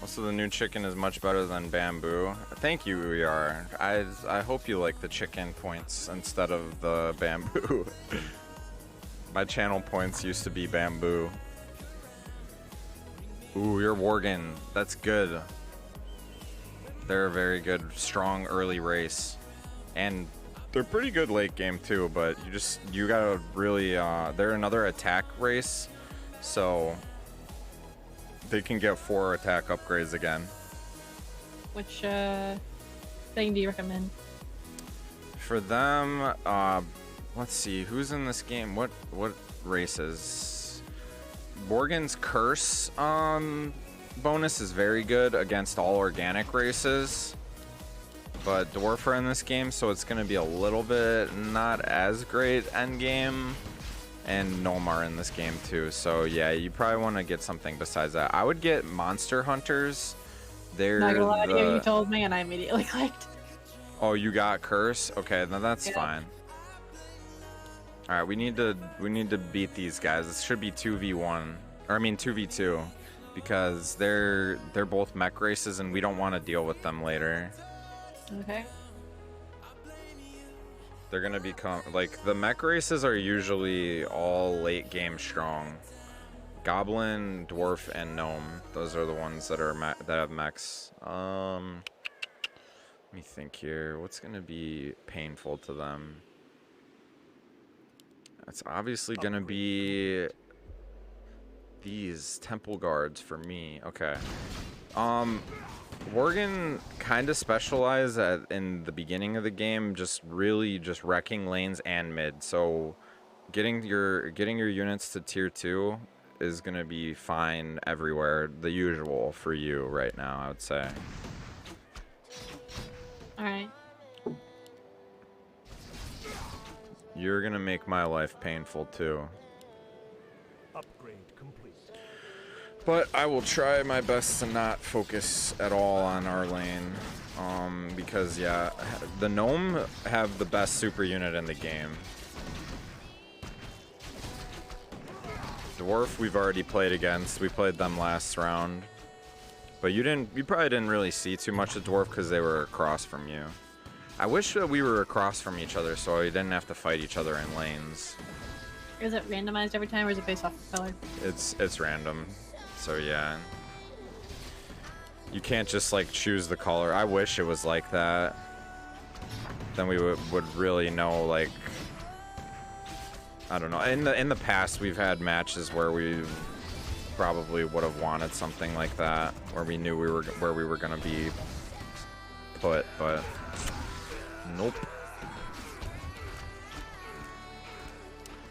Also, the new chicken is much better than bamboo. Thank you, Uyar. I hope you like the chicken points instead of the bamboo. My channel points used to be bamboo. Ooh, you're Worgen. That's good. They're a very good, strong early race. And they're pretty good late game too, but you gotta really, they're another attack race, so they can get 4 attack upgrades again. Which thing do you recommend? For them, let's see, who's in this game? What races? Morgan's Curse bonus is very good against all organic races, but Dwarf are in this game, so it's going to be a little bit not as great end game. And Gnome are in this game too, so yeah, you probably want to get something besides that. I would get Monster Hunters. They're not gonna lie to you, you told me and I immediately clicked. Oh, you got Curse? Okay, then that's fine. All right, we need to beat these guys. This should be 2v1, or I mean 2v2, because they're both mech races and we don't want to deal with them later. Okay. They're gonna become like the mech races are usually all late game strong. Goblin, Dwarf, and Gnome. Those are the ones that are that have mechs. Let me think here. What's gonna be painful to them? It's obviously gonna be these temple guards for me. Okay. Worgen kind of specialize in the beginning of the game, just wrecking lanes and mid. So getting your units to tier 2 is gonna be fine everywhere. The usual for you right now, I would say. All right. You're gonna make my life painful too. Upgrade complete. But I will try my best to not focus at all on our lane. Because yeah, the Gnome have the best super unit in the game. Dwarf we've already played against. We played them last round. But you probably didn't really see too much of Dwarf because they were across from you. I wish that we were across from each other so we didn't have to fight each other in lanes. Is it randomized every time or is it based off the color? It's random. So yeah. You can't just like choose the color. I wish it was like that. Then we would really know, like, I don't know. In the past we've had matches where we probably would have wanted something like that, where we knew where we were gonna be put, but nope.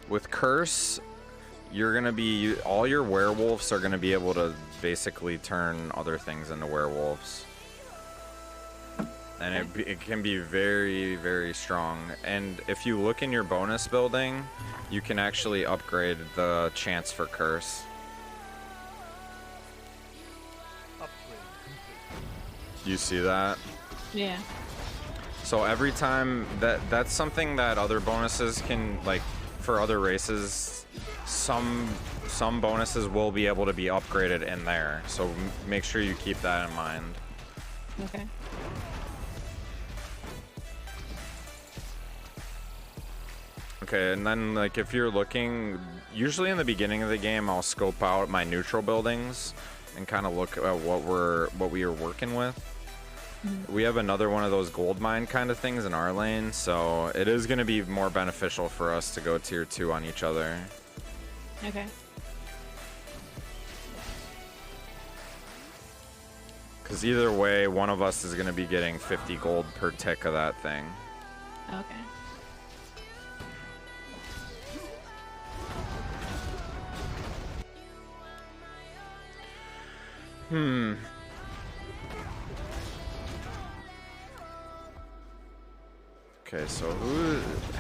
With Curse, you're gonna be, all your werewolves are gonna be able to basically turn other things into werewolves, and it can be very, very strong. And if you look in your bonus building, you can actually upgrade the chance for Curse. You see that? Yeah. So every time that's something that other bonuses can, like, for other races, some bonuses will be able to be upgraded in there. So make sure you keep that in mind. Okay. Okay, and then like if you're looking, usually in the beginning of the game, I'll scope out my neutral buildings and kind of look at what we are working with. We have another one of those gold mine kind of things in our lane, so it is going to be more beneficial for us to go tier 2 on each other. Okay. Because either way, one of us is going to be getting 50 gold per tick of that thing. Okay. Okay, so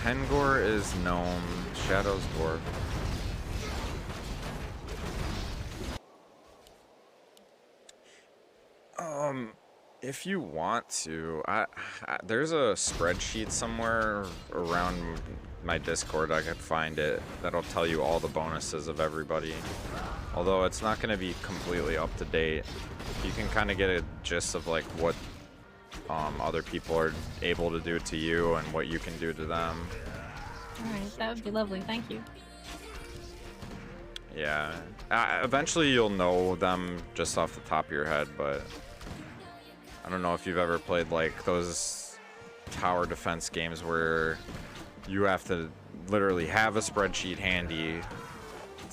Hengor is Gnome, Shadow's Dwarf. If you want to, there's a spreadsheet somewhere around my Discord, I could find it, that'll tell you all the bonuses of everybody. Although it's not going to be completely up to date. You can kind of get a gist of like what other people are able to do to you and what you can do to them. Alright, that would be lovely, thank you. Yeah. Eventually you'll know them just off the top of your head, but I don't know if you've ever played like those tower defense games where you have to literally have a spreadsheet handy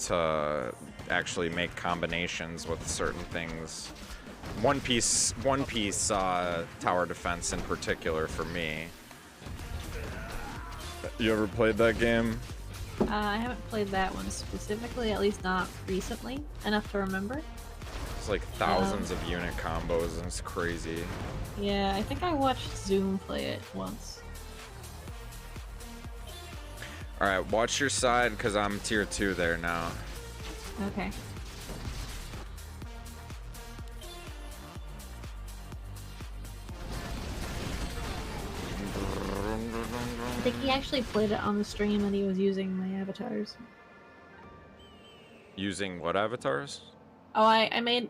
to actually make combinations with certain things. One piece tower defense in particular for me. You ever played that game? I haven't played that one specifically, at least not recently, enough to remember. It's like thousands of unit combos and it's crazy. Yeah, I think I watched Zoom play it once. Alright, watch your side because I'm tier 2 there now. Okay. I think he actually played it on the stream and he was using my avatars. Using what avatars? Oh, I made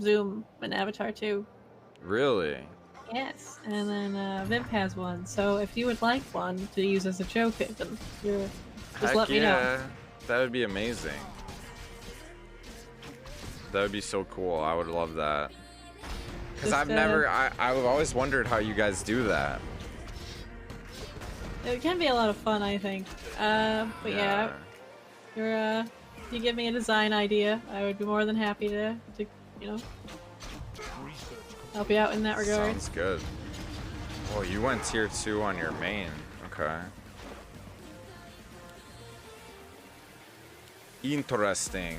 Zoom an avatar too. Really? Yes, and then Vimp has one. So if you would like one to use as a joke, then just let me know. That would be amazing. That would be so cool. I would love that. Because I've always wondered how you guys do that. It can be a lot of fun, I think. But yeah, if you give me a design idea, I would be more than happy to you know, help you out in that regard. Sounds good. Oh, you went tier 2 on your main. Okay. Interesting.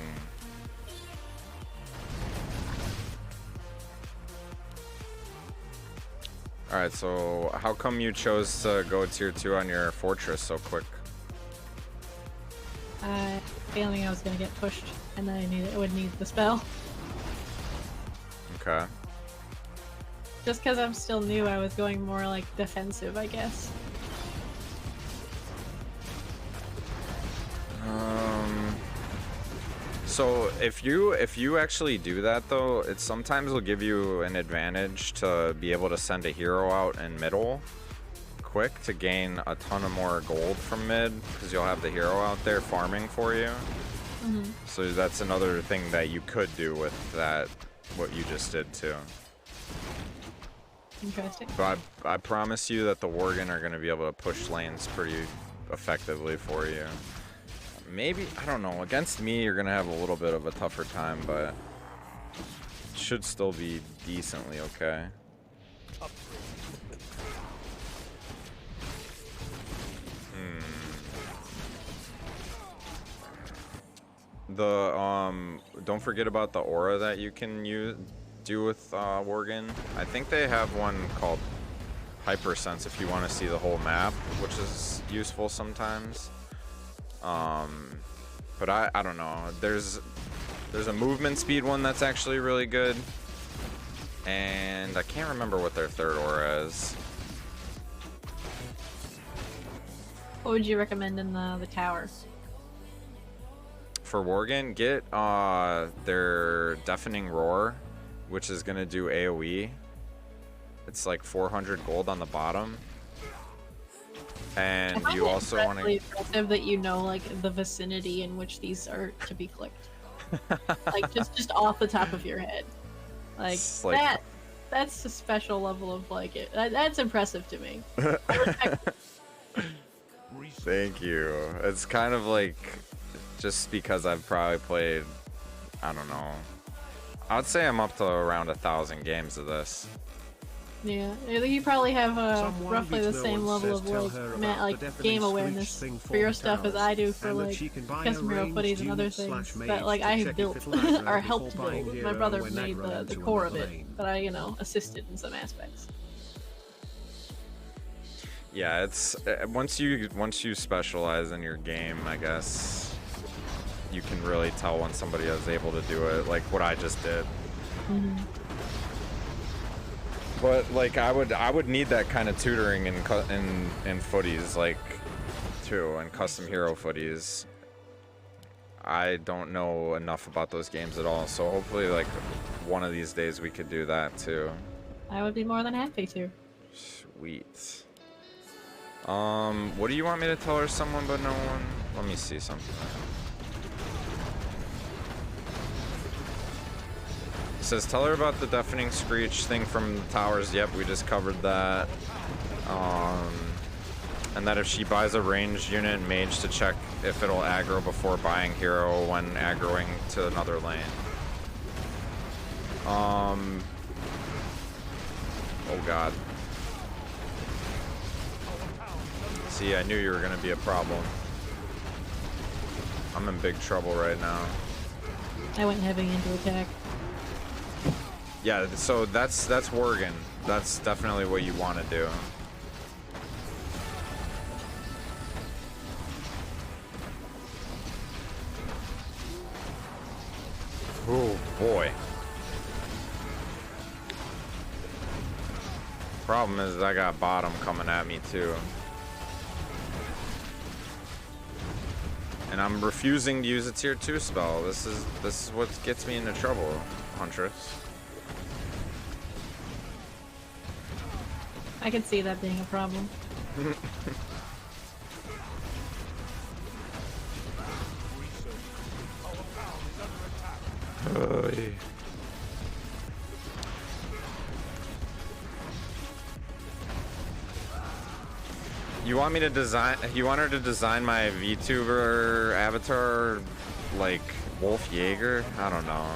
Alright, so how come you chose to go tier 2 on your fortress so quick? Feeling I was gonna get pushed, and then I would need the spell. Okay. Just because I'm still new, I was going more like defensive, I guess. So if you actually do that though, it sometimes will give you an advantage to be able to send a hero out in middle quick to gain a ton of more gold from mid, because you'll have the hero out there farming for you. Mm-hmm. So that's another thing that you could do with that, what you just did too. Interesting. But I promise you that the Worgen are going to be able to push lanes pretty effectively for you. Maybe, I don't know, against me you're going to have a little bit of a tougher time, but it should still be decently okay. Don't forget about the aura that you can do with Worgen. I think they have one called Hypersense if you want to see the whole map, which is useful sometimes. But I don't know. There's a movement speed one that's actually really good, and I can't remember what their third aura is. What would you recommend in the tower? For Worgen, get their Deafening Roar, which is gonna do AoE. It's like 400 gold on the bottom. And you also want to impressive that you know like the vicinity in which these are to be clicked. Like just off the top of your head. Like that's a special level of like it. That's impressive to me. Thank you. It's kind of like just because I've probably played, I don't know, I'd say I'm up to around 1,000 games of this. Yeah, you probably have roughly the same level of like game awareness for your stuff as I do for like custom hero footies and other things that like I have built or helped build. My brother made the core of it, but I assisted in some aspects. Yeah, it's once you specialize in your game, I guess you can really tell when somebody is able to do it, like what I just did. Mm-hmm. But like I would need that kind of tutoring in footies, like too, and custom hero footies. I don't know enough about those games at all, so hopefully like one of these days we could do that too. I would be more than happy to. Sweet. What do you want me to tell her? Someone but no one? Let me see something. It says, tell her about the deafening screech thing from the towers. Yep, we just covered that. And that if she buys a ranged unit and mage to check if it'll aggro before buying hero when aggroing to another lane. Oh god. See, I knew you were gonna be a problem. I'm in big trouble right now. I went heavy into attack. Yeah, so that's Worgen. That's definitely what you want to do. Oh boy. Problem is I got bottom coming at me too. And I'm refusing to use a tier 2 spell. This is what gets me into trouble, Huntress. I could see that being a problem. You want me to design? You want her to design my VTuber avatar like Wolf Jaeger? I don't know.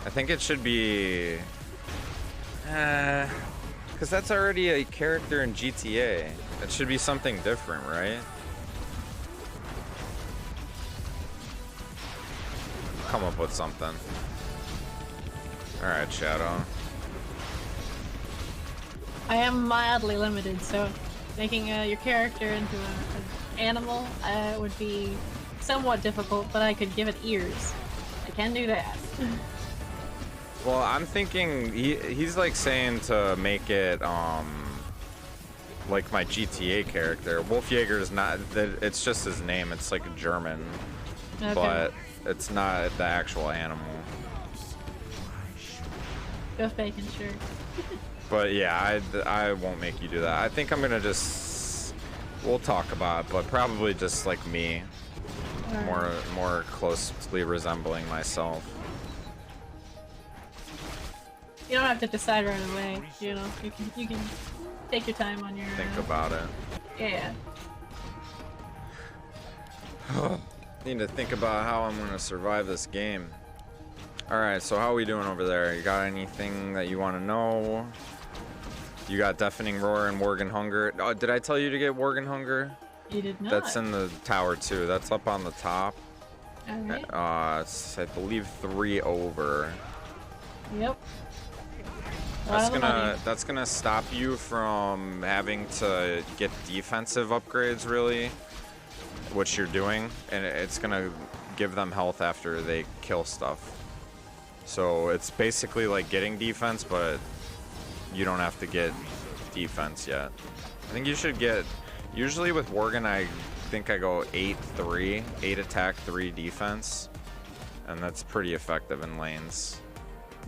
I think it should be, because that's already a character in GTA. It should be something different, right? Come up with something. All right, Shadow. I am mildly limited, so making your character into an animal would be somewhat difficult, but I could give it ears. I can do that. Well, I'm thinking he's like saying to make it like my GTA character. Wolf Jaeger is not. It's just his name. It's like a German, okay. But it's not the actual animal. Go bacon, sure. But yeah, I won't make you do that. I think I'm gonna we'll talk about it, but probably just like me, right. more closely resembling myself. You don't have to decide right away. You know, you can take your time on your. Think about it. Yeah. Need to think about how I'm gonna survive this game. All right, so how are we doing over there? You got anything that you want to know? You got Deafening Roar and Worgen Hunger. Oh, did I tell you to get Worgen Hunger? You did not. That's in the tower too. That's up on the top. All right. It's, I believe 3 over. Yep. That's gonna stop you from having to get defensive upgrades, really, which you're doing, and it's gonna give them health after they kill stuff. So it's basically like getting defense, but you don't have to get defense yet. I think you should get, usually with Worgen, I think I go 8-3, 8 attack, 3 defense, and that's pretty effective in lanes.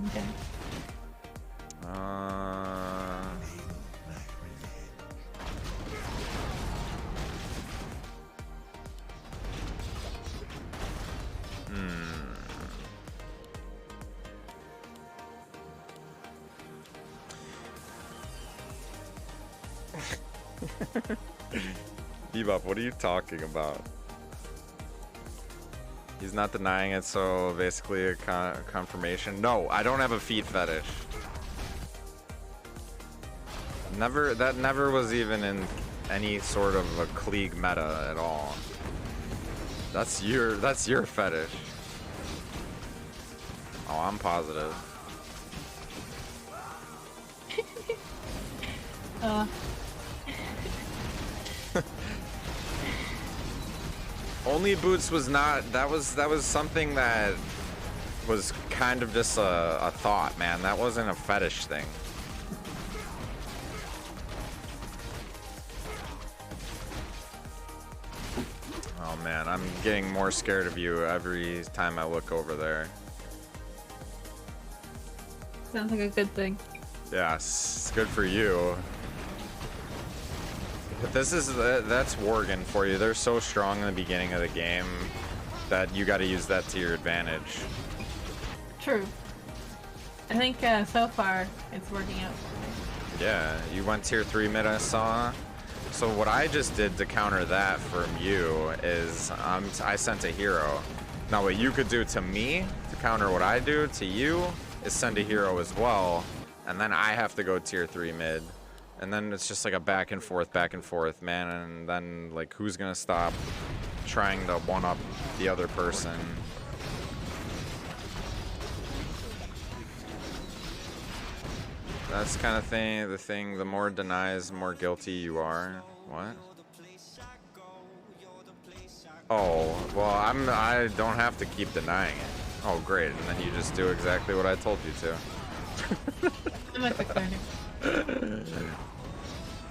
Okay. Bebop, what are you talking about? He's not denying it, so basically a confirmation. No, I don't have a feet fetish. That never was even in any sort of a Klieg meta at all. That's your fetish. Oh, I'm positive. Only boots was not, that was something that was kind of just a thought, man. That wasn't a fetish thing. man. I'm getting more scared of you every time I look over there. Sounds like a good thing. Yes, it's good for you. But this is that's Worgen for you. They're so strong in the beginning of the game that you got to use that to your advantage. True. I think so far it's working out for me. Yeah, you went tier 3 mid, I saw. So what I just did to counter that from you is I sent a hero. Now what you could do to me to counter what I do to you is send a hero as well, and then I have to go tier 3 mid. And then it's just like a back and forth, man, and then like who's gonna stop trying to one-up the other person? That's kind of the more denies, the more guilty you are. What? Oh, well, I don't have to keep denying it. Oh, great, and then you just do exactly what I told you to. I'm a quick learner.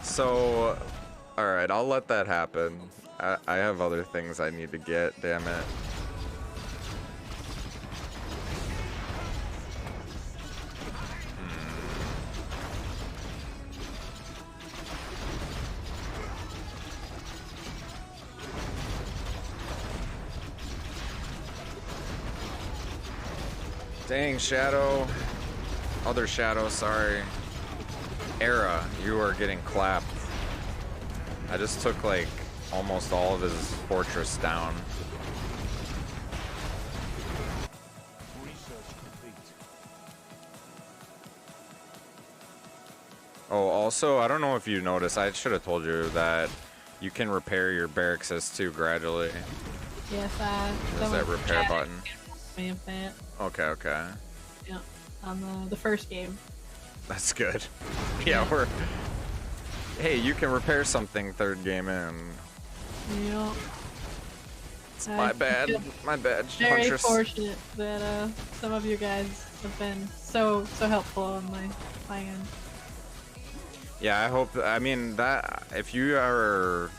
So, alright, I'll let that happen. I have other things I need to get, damn it. Dang, Shadow. Other Shadow, sorry. Era, you are getting clapped. I just took like almost all of his fortress down. Oh, also, I don't know if you noticed, I should have told you that you can repair your barracks too gradually. Yes, there's that repair button. Me of that. Okay. Yeah, on the first game. That's good. Yeah, we're... Hey, you can repair something third game in. Yeah. It's my bad. My bad, Very Huntress. fortunate that some of you guys have been so helpful on my end. Yeah, I hope... I mean, that... If you are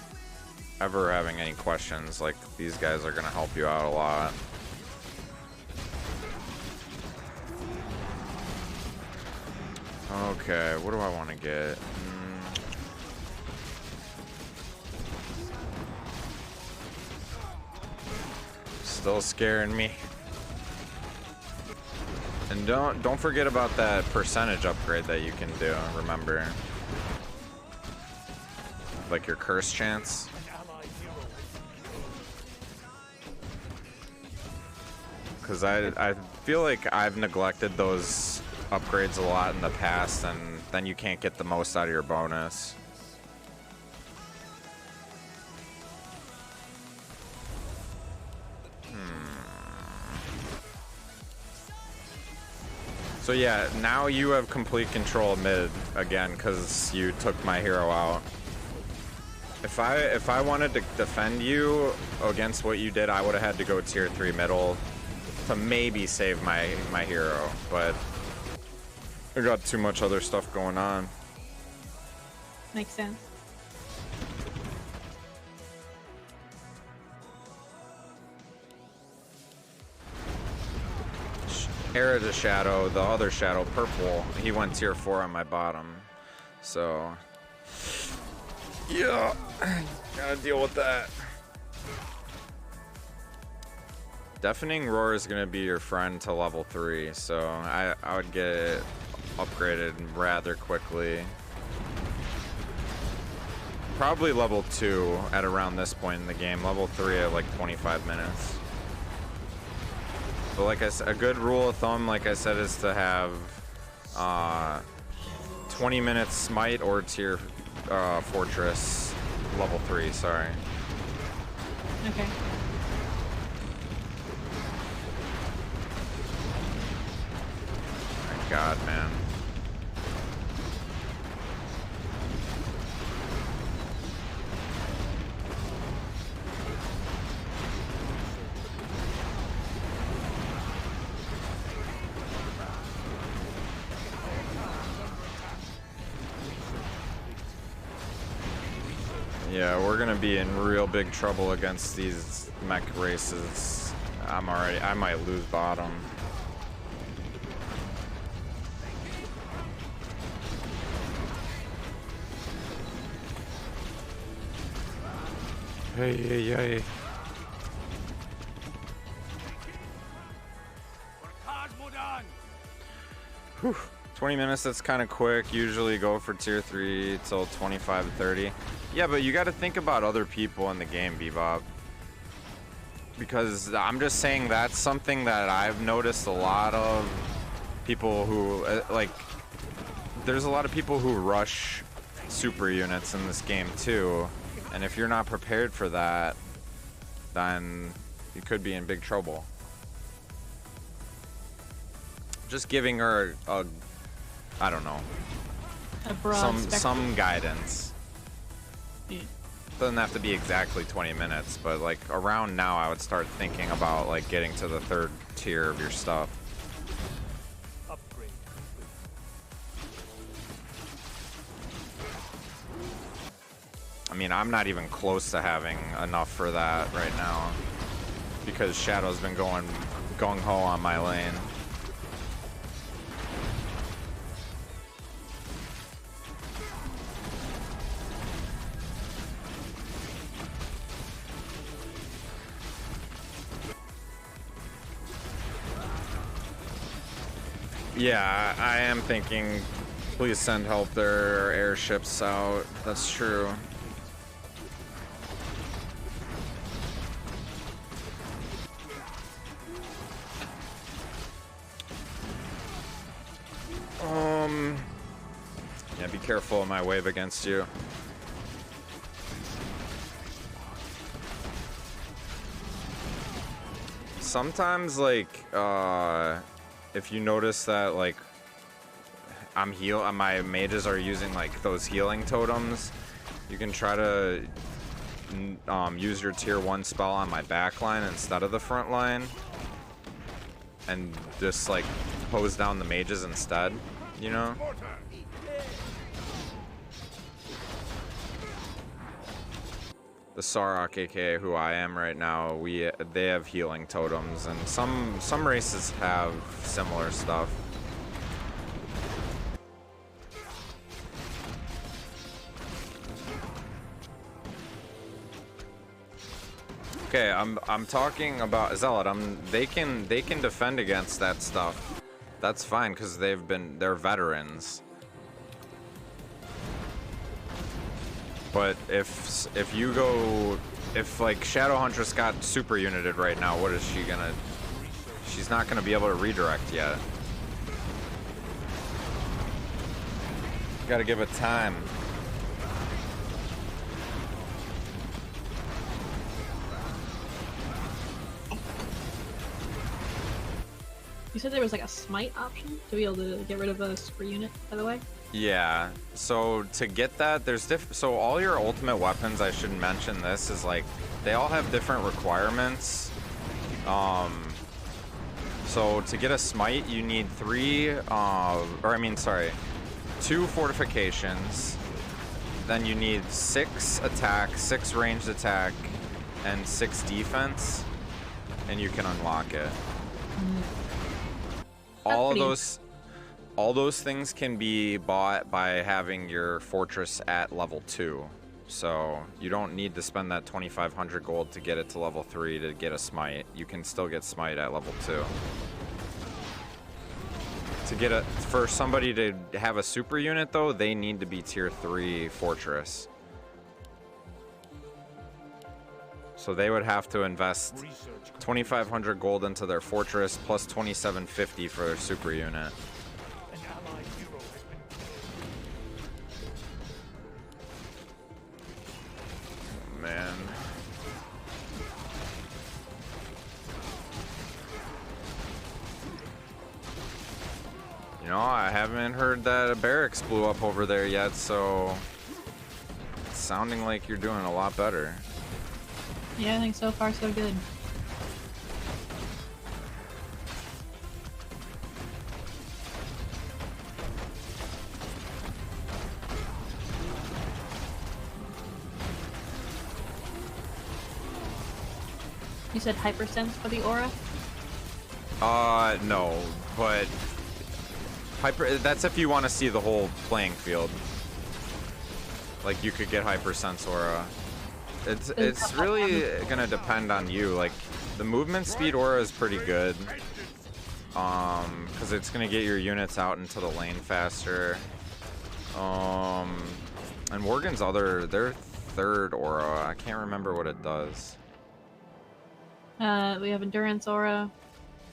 ever having any questions, like, these guys are gonna help you out a lot. Okay, what do I want to get? Still scaring me. And don't forget about that percentage upgrade that you can do, remember. Like your curse chance. Because I feel like I've neglected those upgrades a lot in the past, and then you can't get the most out of your bonus. So yeah, now you have complete control of mid again because you took my hero out. If I wanted to defend you against what you did, I would have had to go tier 3 middle to maybe save my hero, but I got too much other stuff going on. Makes sense. Era to Shadow, the other Shadow, purple, he went tier 4 on my bottom. So, yeah, gotta deal with that. Deafening Roar is gonna be your friend to level 3, so I would get it upgraded rather quickly. Probably level 2 at around this point in the game. Level 3 at like 25 minutes. But like I said, a good rule of thumb, like I said, is to have 20 minutes smite or tier fortress level 3, sorry. Okay. My God, man. Yeah, we're gonna be in real big trouble against these mech races. I might lose bottom. Hey. Whew. 20 minutes, that's kind of quick. Usually go for tier 3 till 25 to 30. Yeah, but you got to think about other people in the game, Bebop. Because I'm just saying that's something that I've noticed a lot of people who, like, there's a lot of people who rush super units in this game too. And if you're not prepared for that, then you could be in big trouble. Just giving her a, I don't know, some guidance. Yeah. Doesn't have to be exactly 20 minutes, but like around now I would start thinking about like getting to the 3rd tier of your stuff. Upgrade complete. I mean, I'm not even close to having enough for that right now because Shadow's been going gung-ho on my lane. Yeah, I am thinking, please send help. There are airships out. That's true. Yeah, be careful of my wave against you. Sometimes, like, if you notice that, like, my mages are using, like, those healing totems, you can try to use your tier 1 spell on my back line instead of the front line. And just, like, hose down the mages instead, you know? The Saurok, aka who I am right now, they have healing totems, and some races have similar stuff. Okay, I'm talking about Zealot. They can defend against that stuff. That's fine because they're veterans. But if like Shad0wHuntress got super united right now, what is she gonna? She's not gonna be able to redirect yet. Gotta give it time. You said there was like a smite option to be able to get rid of a super unit, by the way? Yeah, so to get that, there's so all your ultimate weapons, I should mention this, is like, they all have different requirements. So to get a smite, you need 2 fortifications, then you need 6 attack, 6 ranged attack, and 6 defense, and you can unlock it. All those things can be bought by having your fortress at level 2. So you don't need to spend that 2,500 gold to get it to level 3 to get a smite. You can still get smite at level 2. For somebody to have a super unit though, they need to be tier 3 fortress. So they would have to invest 2,500 gold into their fortress plus 2,750 for their super unit. Man. You know, I haven't heard that a barracks blew up over there yet, so it's sounding like you're doing a lot better. Yeah, I think so far so good. You said hypersense for the aura? No, but that's if you want to see the whole playing field. Like, you could get hypersense aura. It's really gonna depend on you. Like, the movement speed aura is pretty good. Because it's gonna get your units out into the lane faster. And Worgen's their third aura, I can't remember what it does. We have endurance aura,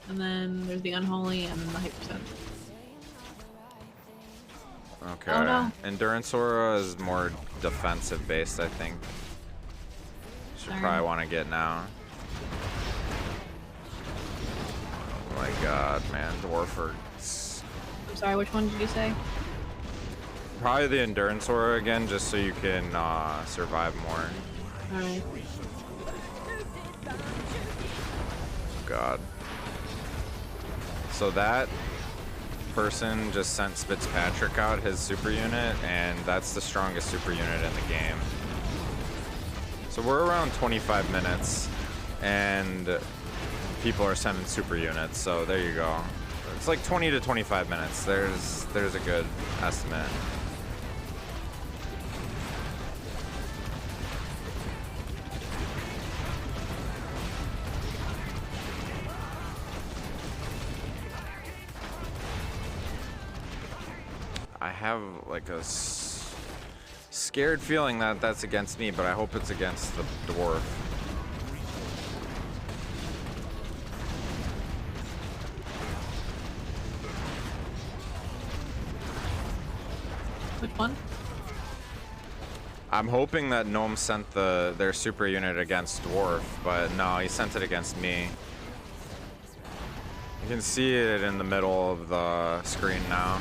and then there's the unholy, and then the hypersense. Okay. Oh, no. Endurance aura is more defensive based, I think. Should probably want to get now. Oh my god, man, Dwarfers. I'm sorry, which one did you say? Probably the endurance aura again, just so you can survive more. Alright. God. So that person just sent Fitzpatrick out, his super unit, and that's the strongest super unit in the game. So we're around 25 minutes, and people are sending super units, so there you go. It's like 20 to 25 minutes. There's a good estimate. I have like a scared feeling that that's against me, but I hope it's against the dwarf. Which one? I'm hoping that Gnome sent their super unit against dwarf, but no, he sent it against me. You can see it in the middle of the screen now.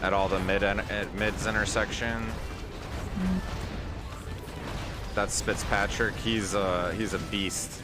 At all the mids intersection. That's Fitzpatrick. He's a beast.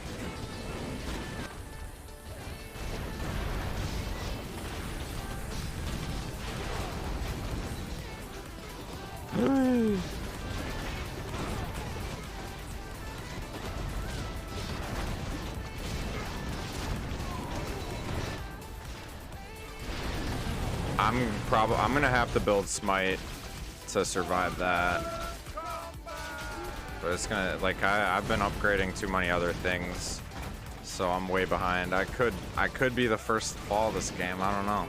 I'm gonna have to build Smite to survive that. But it's gonna, like, I've been upgrading too many other things, so I'm way behind. I could be the first to fall this game. I don't know.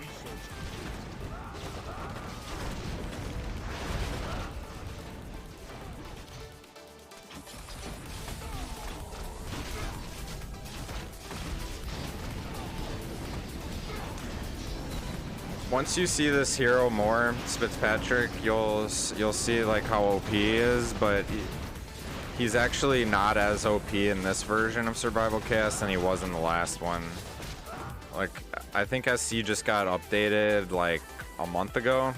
Once you see this hero more, Fitzpatrick, you'll see like how OP he is, but he's actually not as OP in this version of Survival Cast than he was in the last one. Like, I think SC just got updated like a month ago,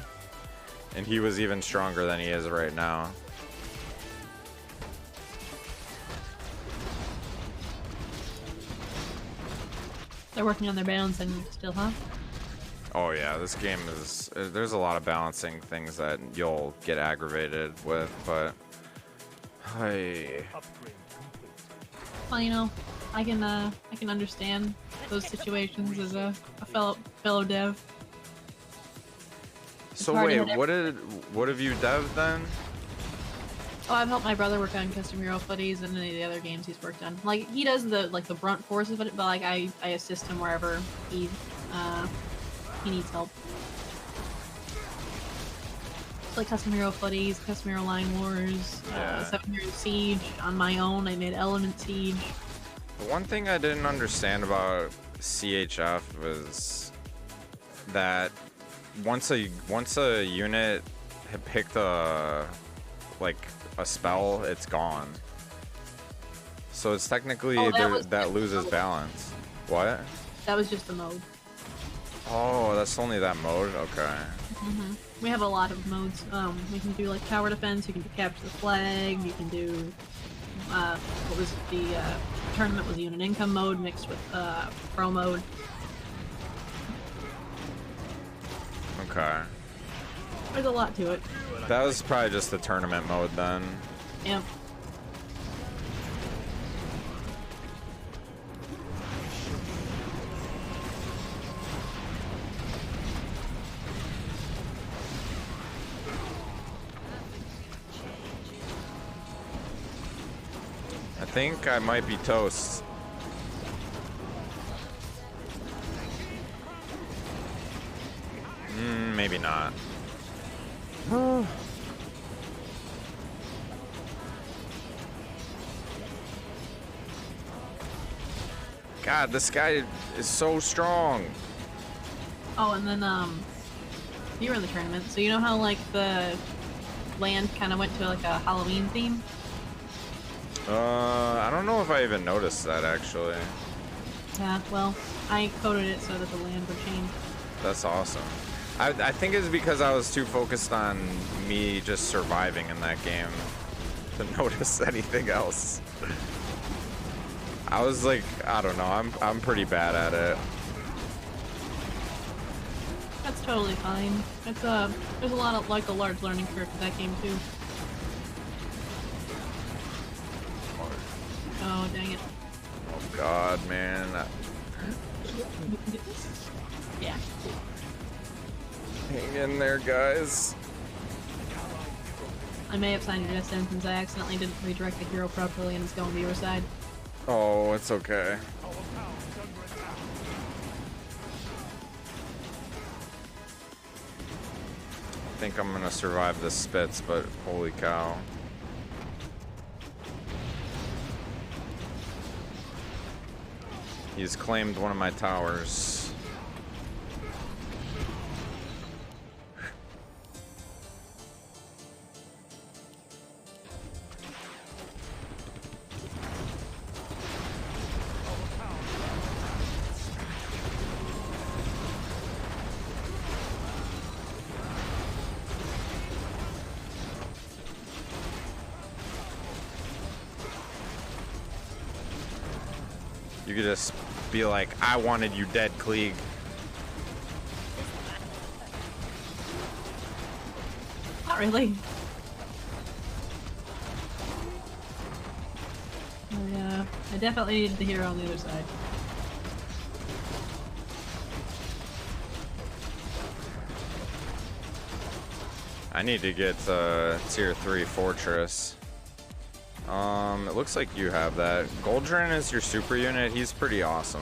and he was even stronger than he is right now. They're working on their balancing still, huh? Oh yeah, this game is, there's a lot of balancing things that you'll get aggravated with, but hey. Well, you know, I can understand those situations as a fellow dev. So wait, what have you dev'd then? Oh, I've helped my brother work on custom hero footies and any of the other games he's worked on. Like, he does the brunt force of it, but like I assist him wherever he needs help. It's like custom hero footies, custom hero line wars, 7 Hero Siege. On my own, I made Element Siege. The one thing I didn't understand about CHF was that once a unit had picked a spell, it's gone. So it's technically that loses balance. What? That was just the mode. Oh, that's only that mode? Okay. Mm-hmm. We have a lot of modes. We can do like tower defense, you can do capture the flag, you can do what was it? The tournament was a unit income mode mixed with pro mode. Okay. There's a lot to it. That was probably just the tournament mode then. Yep. think I might be toast. Maybe not. God, this guy is so strong. Oh, and then, you were in the tournament, so you know how, like, the land kind of went to, like, a Halloween theme? I don't know if I even noticed that, actually. Yeah, well, I coded it so that the land would change. That's awesome. I think it's because I was too focused on me just surviving in that game to notice anything else. I was like, I don't know, I'm pretty bad at it. That's totally fine. It's there's a lot of, like, a large learning curve to that game too. Oh, dang it. Oh God, man. Yeah. Hang in there, guys. I may have signed your death sentence. I accidentally didn't redirect the hero properly and it's going to your side. Oh, it's okay. I think I'm gonna survive this Spitz, but holy cow. He's claimed one of my towers. You could just be like, I wanted you dead, Klieg. Not really. I definitely needed the hero on the other side. I need to get tier 3 fortress. It looks like you have that. Goldrin is your super unit. He's pretty awesome.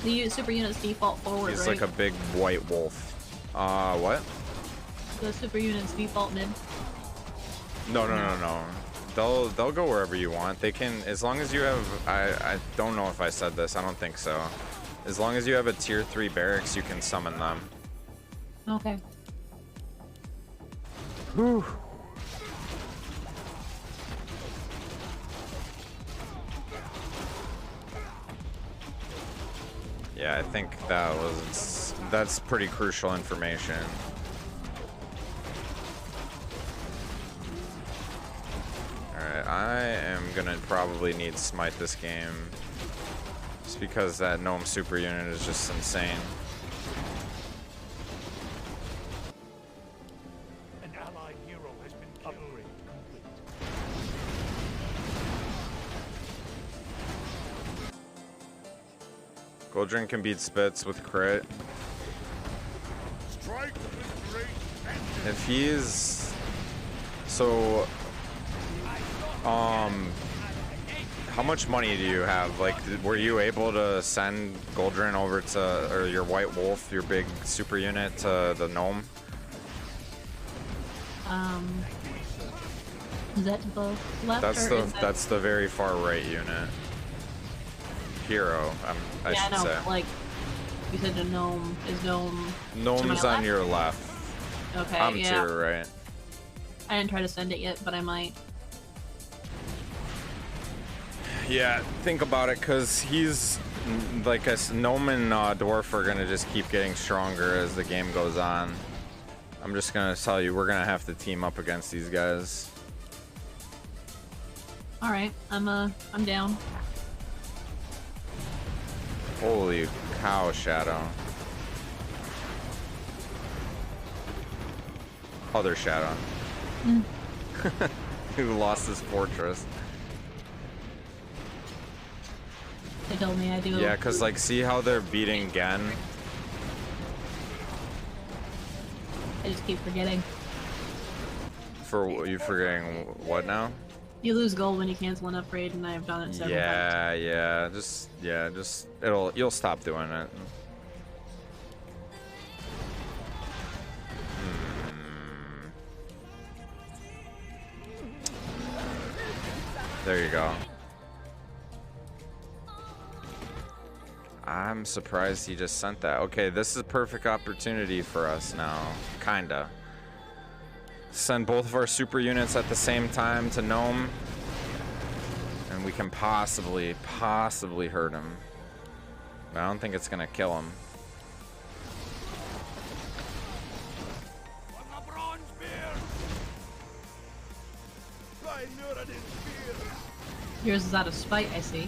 The super unit's default forward, He's right? like a big white wolf. What? The super unit's default mid. No. They'll go wherever you want. They can, as long as you have. I don't know if I said this. I don't think so. As long as you have a tier 3 barracks, you can summon them. Okay. Whew. Yeah, I think that's pretty crucial information. Alright, I am gonna probably need smite this game. Just because that gnome super unit is just insane. Goldrin can beat Spitz with crit. If he's so, how much money do you have? Like, were you able to send Goldrin over to, or your White Wolf, your big super unit, to the gnome? Is that to the left? That's the very far right unit. Hero, I should say. Like, you said the gnome is Gnome's on your left. Okay, I'm to your right. I didn't try to send it yet, but I might. Yeah, think about it, because he's like a gnome and dwarf are gonna just keep getting stronger as the game goes on. I'm just gonna tell you, we're gonna have to team up against these guys. All right, I'm down. Holy cow, Shadow. Other Shadow. Who lost his fortress. They told me I do. Yeah, because, like, see how they're beating Gen? I just keep forgetting. For you forgetting what now? You lose gold when you cancel an upgrade, and I've done it several times. Just you'll stop doing it. There you go. I'm surprised he just sent that. Okay, this is a perfect opportunity for us now. Kinda. Send both of our super units at the same time to Gnome. And we can possibly hurt him. But I don't think it's gonna kill him. Yours is out of spite, I see.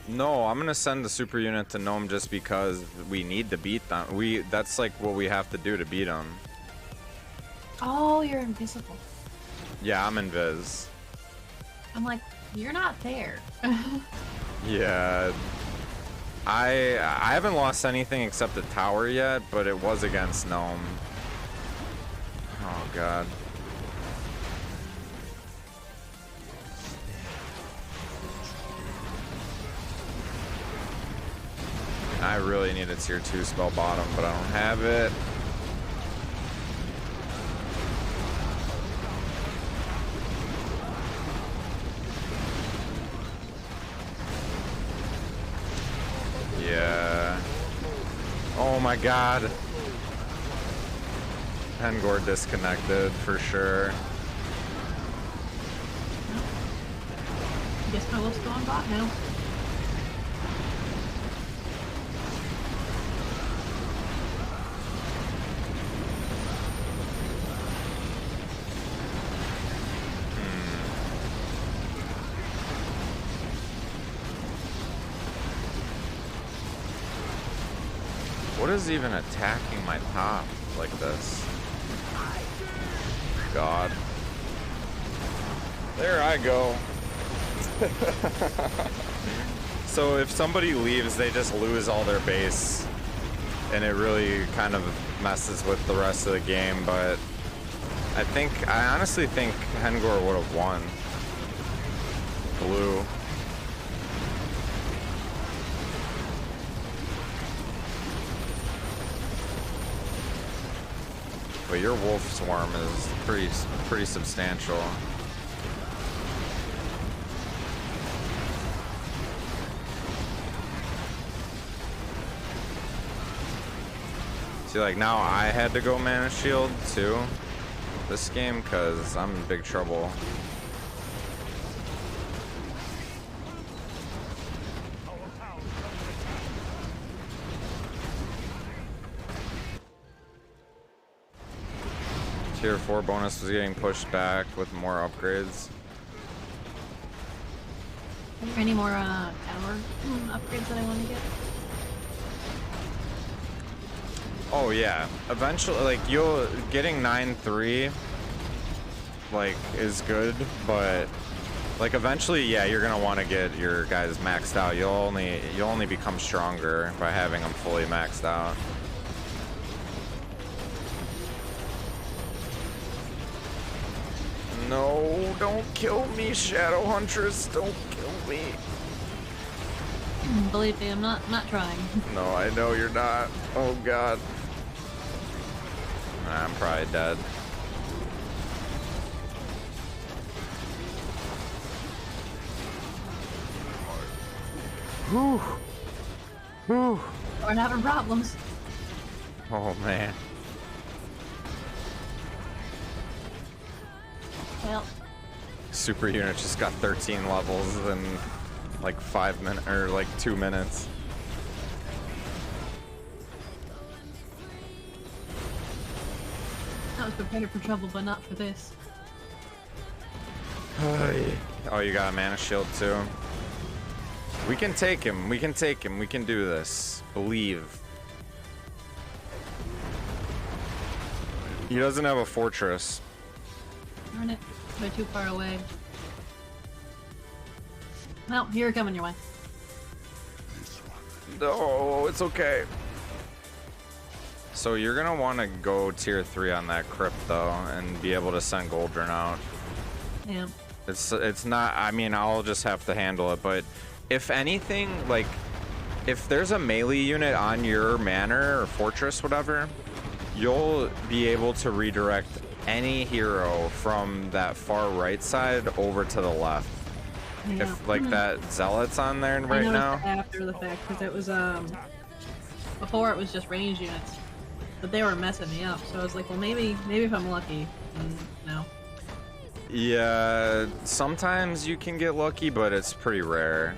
No, I'm gonna send the super unit to Gnome just because we need to beat them. That's like what we have to do to beat them. Oh, you're invisible. Yeah, I'm invis. I'm like, you're not there. Yeah. I haven't lost anything except the tower yet, but it was against Gnome. Oh god. I really need a tier 2 spell bottom, but I don't have it. Yeah. Oh my god. Hengor disconnected for sure. Guess my wolf's going bot now. What is even attacking my top like this? God. There I go. So if somebody leaves, they just lose all their base. And it really kind of messes with the rest of the game, but I honestly think Hengor would have won. Blue. But your wolf swarm is pretty substantial. See, like now I had to go mana shield too this game because I'm in big trouble. Tier 4 bonus was getting pushed back with more upgrades. Are there any more tower upgrades that I want to get? Oh yeah, eventually, like getting 9-3 like is good, but like eventually, yeah, you're gonna want to get your guys maxed out. You'll only become stronger by having them fully maxed out. No, don't kill me, Shad0wHuntress. Don't kill me. Believe me, I'm not trying. No, I know you're not. Oh god. I'm probably dead. Whew. Whew. We're having problems. Oh man. Well, Super unit just got 13 levels in like 5 minutes or like 2 minutes. I was prepared for trouble, but not for this. Oh, you got a mana shield too. We can take him. We can take him. We can do this. Believe. He doesn't have a fortress. Darn it. They're too far away. Well, here coming your way. No, it's okay. So you're gonna want to go tier 3 on that crypt though, and be able to send Goldrun out. Yeah. It's not. I mean, I'll just have to handle it. But if anything, like, if there's a melee unit on your manor or fortress, whatever, you'll be able to redirect any hero from that far right side over to the left. Yeah. If like that zealot's on there right now. After the fact, because it was before it was just range units, but they were messing me up. So I was like, well, maybe if I'm lucky. No. Yeah, sometimes you can get lucky, but it's pretty rare.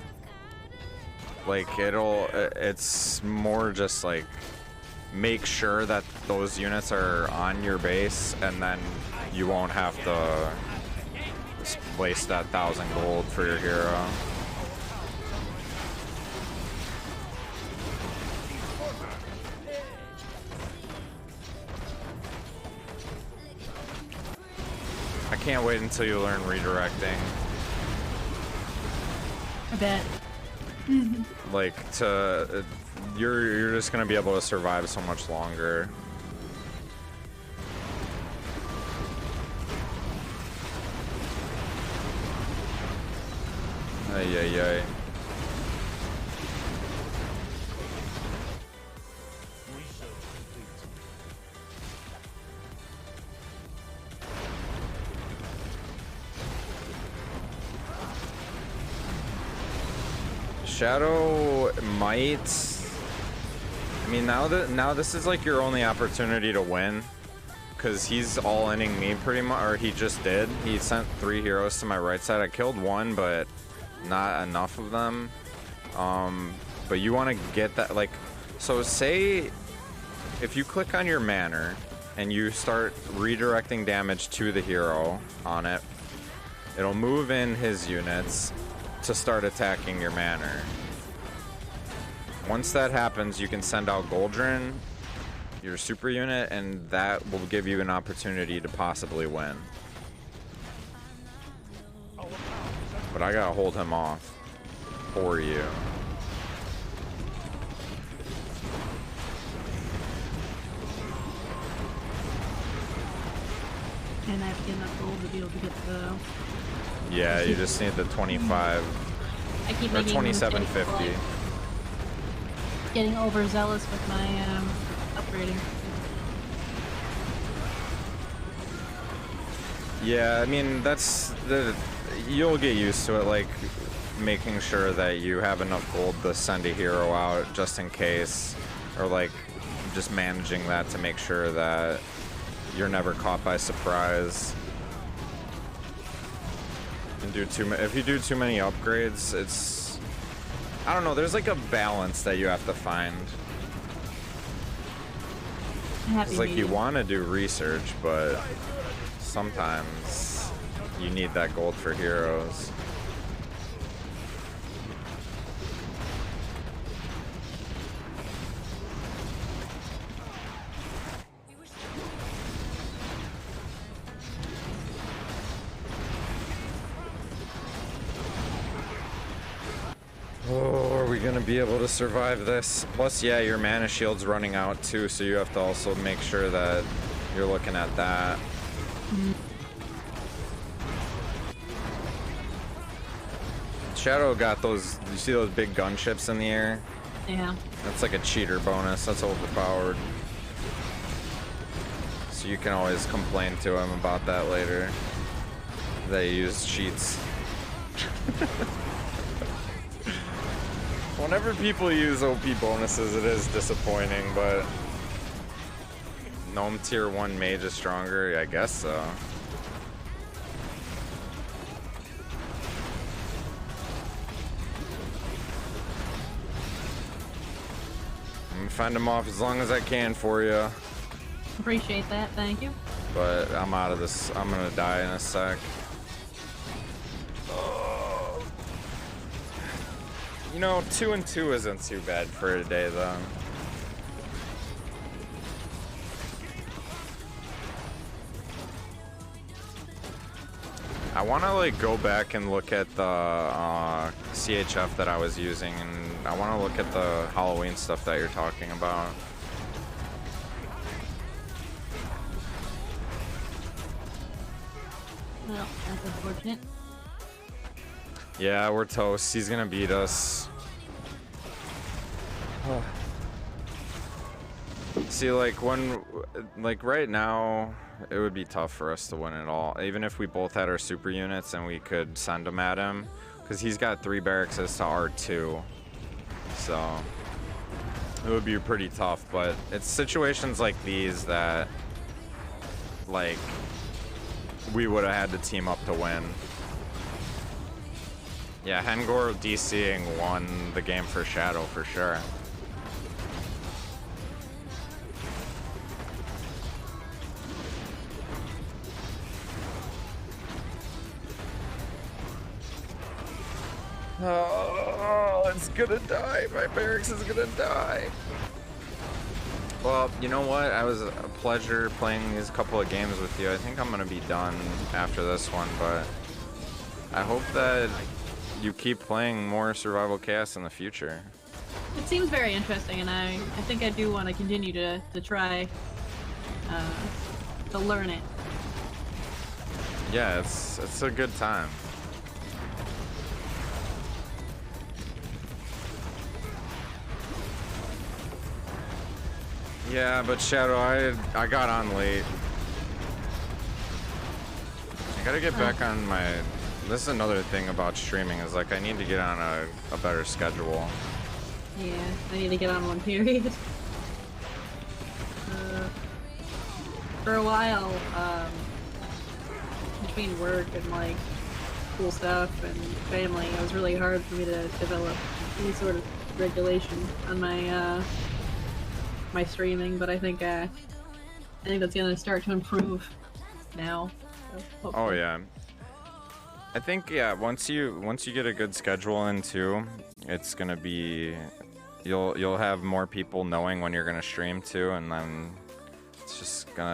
Like it's more just like make sure that those units are on your base, and then you won't have to waste that 1,000 gold for your hero. I can't wait until you learn redirecting. I bet. Like you're just gonna be able to survive so much longer. Ay ay ay. Shadow might. I mean, now this is like your only opportunity to win, because he's all-inning me pretty much, or he just did. He sent 3 heroes to my right side. I killed 1, but not enough of them. But you want to get that, like, so say if you click on your manor and you start redirecting damage to the hero on it, it'll move in his units to start attacking your manor. Once that happens, you can send out Goldrun, your super unit, and that will give you an opportunity to possibly win. But I gotta hold him off for you. And I have to get enough gold to be able to get the... Yeah, you just need the 25. I keep or 2750. Like, getting overzealous with my upgrading. Yeah, I mean, you'll get used to it, like making sure that you have enough gold to send a hero out just in case, or like just managing that to make sure that you're never caught by surprise. If you do too many upgrades, it's, I don't know, there's like a balance that you have to find. It's like you want to do research, but sometimes you need that gold for heroes. Oh, are we gonna be able to survive this? Plus, yeah, your mana shield's running out too, so you have to also make sure that you're looking at that. Shadow got those, you see those big gunships in the air? Yeah. That's like a cheater bonus, that's overpowered. So you can always complain to him about that later. That he used cheats. Whenever people use OP bonuses, it is disappointing, but Gnome tier 1 mage is stronger? I guess so. I'm gonna fend him off as long as I can for you. Appreciate that, thank you. But I'm out of this. I'm gonna die in a sec. You know, 2 and 2 isn't too bad for a day, though. I want to like go back and look at the CHF that I was using, and I want to look at the Halloween stuff that you're talking about. Well, that's unfortunate. Yeah, we're toast. He's gonna beat us. See, like right now, it would be tough for us to win it all. Even if we both had our super units and we could send them at him, because he's got 3 barracks to R2, so it would be pretty tough. But it's situations like these that, like, we would have had to team up to win. Yeah, Hengor DCing won the game for Shadow for sure. Oh, it's gonna die. My barracks is gonna die. Well, you know what? It was a pleasure playing these couple of games with you. I think I'm gonna be done after this one, but I hope that you keep playing more Survival Chaos in the future. It seems very interesting, and I think I do want to continue to try to learn it. Yeah, it's a good time. Yeah, but Shadow, I got on late. I gotta get back on my... This is another thing about streaming, is like I need to get on a better schedule. Yeah, I need to get on one period. For a while, between work and like cool stuff and family, it was really hard for me to develop any sort of regulation on my my streaming, but I think that's gonna start to improve now. So Oh yeah. I think, yeah, once you get a good schedule in too, it's gonna be, you'll have more people knowing when you're gonna stream too, and then it's just gonna